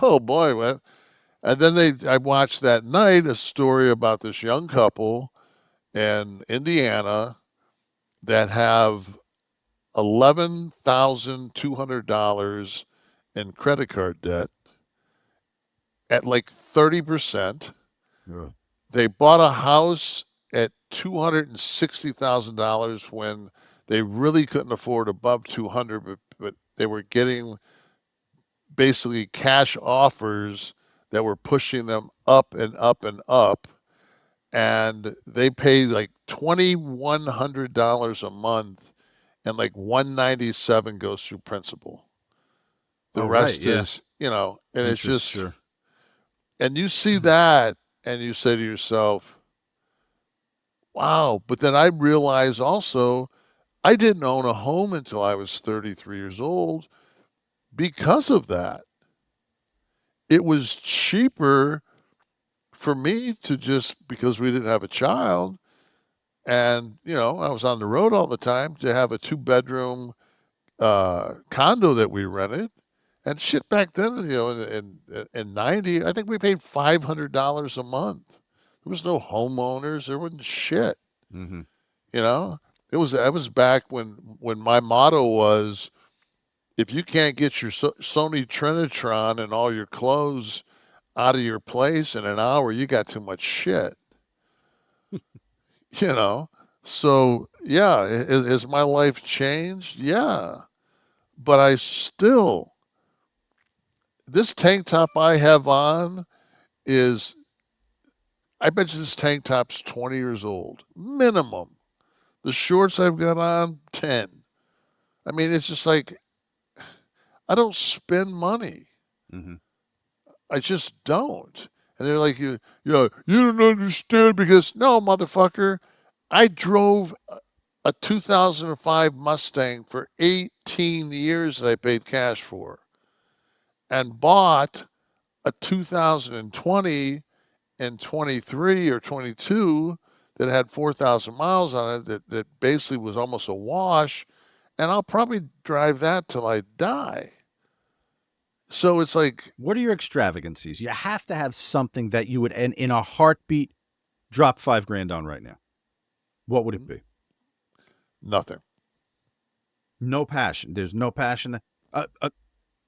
Oh boy, man. And then I watched that night a story about this young couple in Indiana that have $11,200 in credit card debt at like 30%. Ugh. They bought a house at $260,000 when they really couldn't afford above 200, but they were getting basically cash offers that were pushing them up and up and up. And they pay like $2,100 a month, and like 197 goes through principal. The Oh, right. rest Yeah. is, and it's Interest, just, sure. and you see that and you say to yourself, wow. But then I realize also, I didn't own a home until I was 33 years old because of that. It was cheaper for me to just, because we didn't have a child, and, I was on the road all the time, to have a two-bedroom condo that we rented. And shit, back then, in 90, I think we paid $500 a month. There was no homeowners. There wasn't shit. Hmm. You know, I was back when my motto was, if you can't get your Sony Trinitron and all your clothes out of your place in an hour, you got too much shit. You know. So yeah, has my life changed? Yeah, but I still, this tank top I have on is, I bet you this tank top's 20 years old minimum. The shorts I've got on, 10. I mean, it's just like, I don't spend money. Hmm. I just don't. And they're like, you don't understand, because no, motherfucker, I drove a 2005 Mustang for 18 years that I paid cash for, and bought a 2020 and 23 or 22 that had 4,000 miles on it, that basically was almost a wash, and I'll probably drive that till I die. So it's like What are your extravagancies? You have to have something that you would, in a heartbeat, drop 5 grand on right now. What would it be? nothing. No passion. There's no passion. A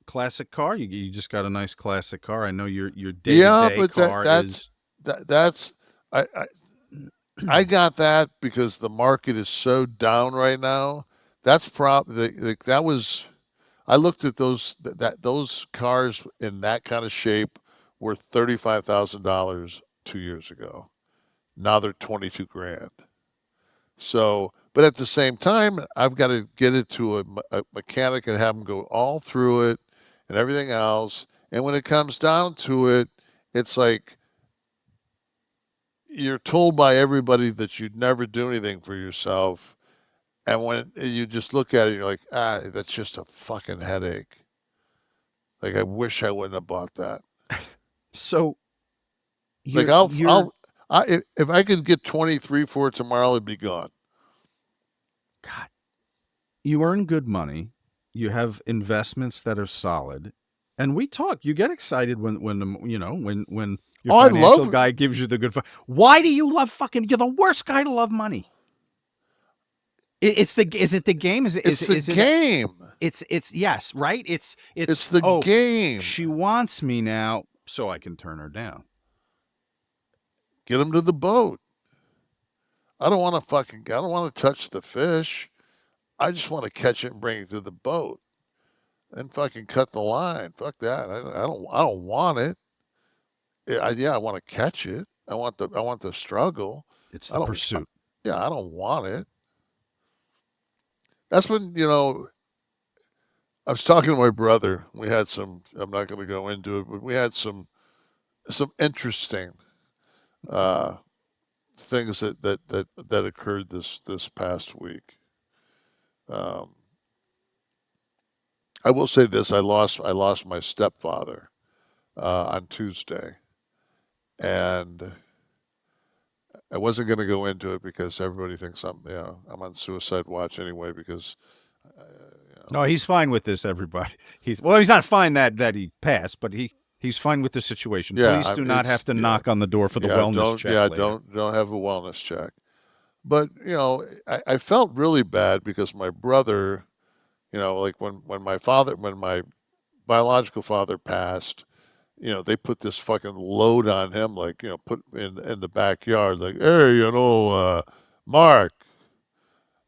classic car. You just got a nice classic car. I know your day to Yeah, day but car is. that's I, I I got that because the market is so down right now. That's probably that was, I looked at those cars in that kind of shape were $35,000 2 years ago. Now they're 22 grand. So, but at the same time, I've got to get it to a mechanic and have them go all through it and everything else. And when it comes down to it, it's like you're told by everybody that you'd never do anything for yourself. And when you just look at it, you're like, that's just a fucking headache. Like, I wish I wouldn't have bought that. So Like, you're if I could get 23 for it tomorrow, it'd be gone. God. You earn good money. You have investments that are solid, and we talk. You get excited when your Oh, I financial love guy gives you the good. Why do you love fucking? You're the worst guy to love money. It's the is it the game? it's the Is it game. it's yes, right? It's It's the oh, game. she wants me now, so I can turn her down. Get them to the boat. I don't want to touch the fish. I just want to catch it and bring it to the boat and fucking cut the line. Fuck that. I don't want it. Yeah, I want to catch it. I want the struggle. It's I the don't, pursuit. yeah, I don't want it. That's when, I was talking to my brother. We had some, I'm not going to go into it, but we had some interesting uh, things that occurred this past week. Um, I will say this: I lost my stepfather on Tuesday, and I wasn't going to go into it because everybody thinks I'm on suicide watch anyway, because uh, No, he's fine with this. Everybody, he's not fine that he passed, but he He's fine with the situation. Yeah, Please do not it's have to yeah, knock on the door for the yeah. wellness check later. Don't have a wellness check. But I felt really bad because my brother, like when my biological father passed, they put this fucking load on him, like, put in the backyard, like, hey, Mark,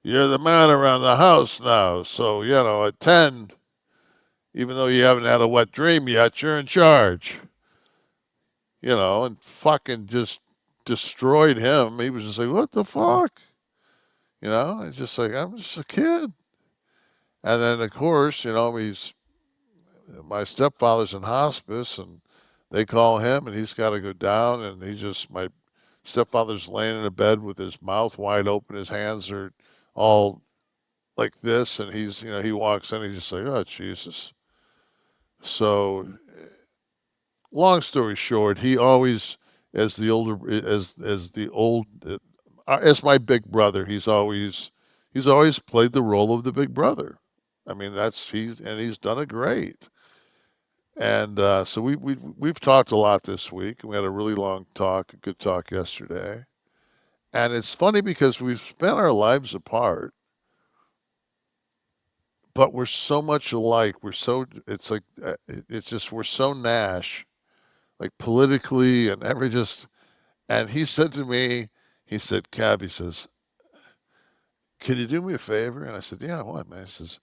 you're the man around the house now. So, at 10, even though you haven't had a wet dream yet, you're in charge, and fucking just destroyed him. He was just like, what the fuck? It's just like, I'm just a kid. And then, of course, my stepfather's in hospice, and they call him, and he's got to go down, and my stepfather's laying in a bed with his mouth wide open, his hands are all like this, and he walks in, he's just like, oh Jesus. So, long story short, he always, as the older, as the old, as my big brother, he's always played the role of the big brother. I mean, he's done it great. And so we've talked a lot this week. We had a really long talk, a good talk yesterday. And it's funny because we've spent our lives apart, but we're so much alike. It's like, it's just, we're so Nash, like politically and and he said to me, he said, Cab, he says, can you do me a favor? And I said, yeah, what, man? He says,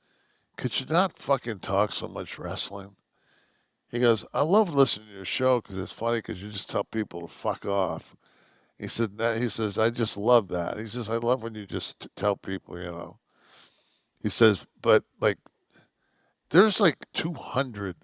could you not fucking talk so much wrestling? He goes, I love listening to your show because it's funny because you just tell people to fuck off. He says, I just love that. He says, I love when you just tell people. He says, but like, there's like 200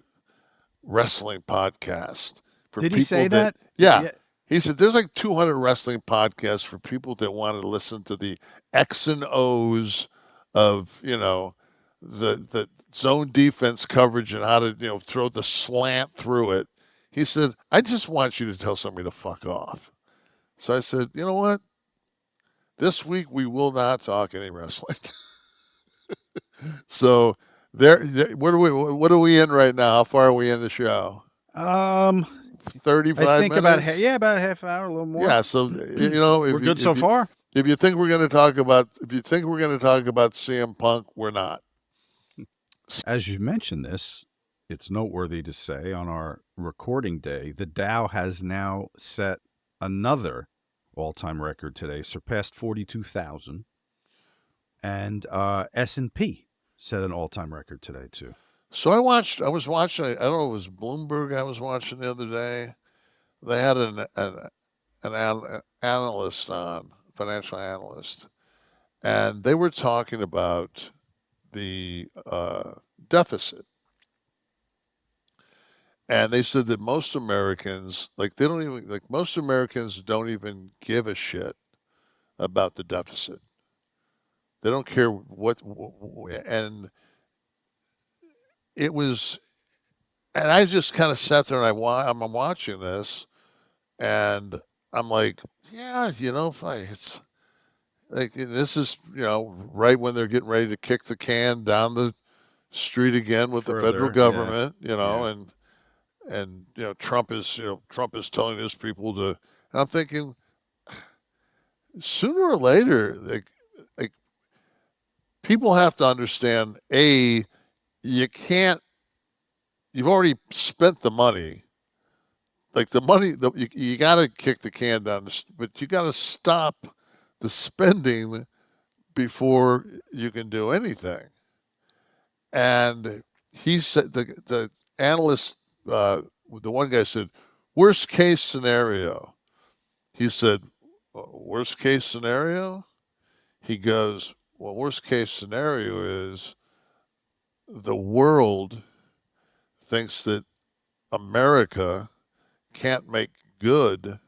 wrestling podcasts for Did he people say that, that? yeah. Yeah. He said, there's like 200 wrestling podcasts for people that want to listen to the X and O's of, the zone defense coverage and how to, throw the slant through it. He said, I just want you to tell somebody to fuck off. So I said, you know what? This week we will not talk any wrestling. So what are we in right now? How far are we in the show? Um, I 35 think about minutes? about a half hour, a little more. Yeah, so We're good so far. if you think we're going to talk about CM Punk, we're not. As you mentioned this, it's noteworthy to say on our recording day, the Dow has now set another all-time record today, surpassed 42,000, and S&P set an all-time record today too. So I was watching, I don't know, it was Bloomberg I was watching the other day. They had an analyst on, financial analyst, and they were talking about the deficit. And they said that most Americans, like, they don't even, like, most Americans don't even give a shit about the deficit. They don't care and it was, and I just kind of sat there and I'm watching this, and I'm like, yeah, it's like, this is, right when they're getting ready to kick the can down the street again with the federal Further, yeah, government, yeah. and Trump is telling his people to, and I'm thinking, sooner or later, like people have to understand, you can't, you've already spent the money. Like, the money, you got to kick the can down, but you got to stop the spending before you can do anything. And he said, the analyst, the one guy said, worst case scenario. He said, worst case scenario? He goes, well, worst case scenario is the world thinks that America can't make good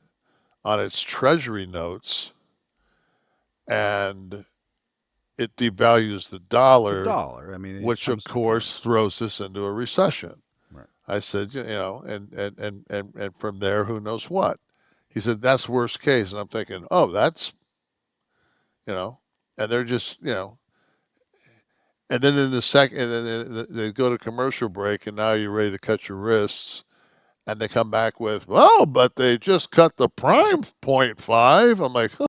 on its treasury notes, and it devalues the The dollar, dollar. I mean, it which of comes to course currency. throws us into a recession. Right. I said, and from there, who knows what? He said, that's worst case. And I'm thinking, oh, that's, you know, and they're just, and then in the second, and then they go to commercial break, and now you're ready to cut your wrists. And they come back with, well, but they just cut the prime 0.5. I'm like,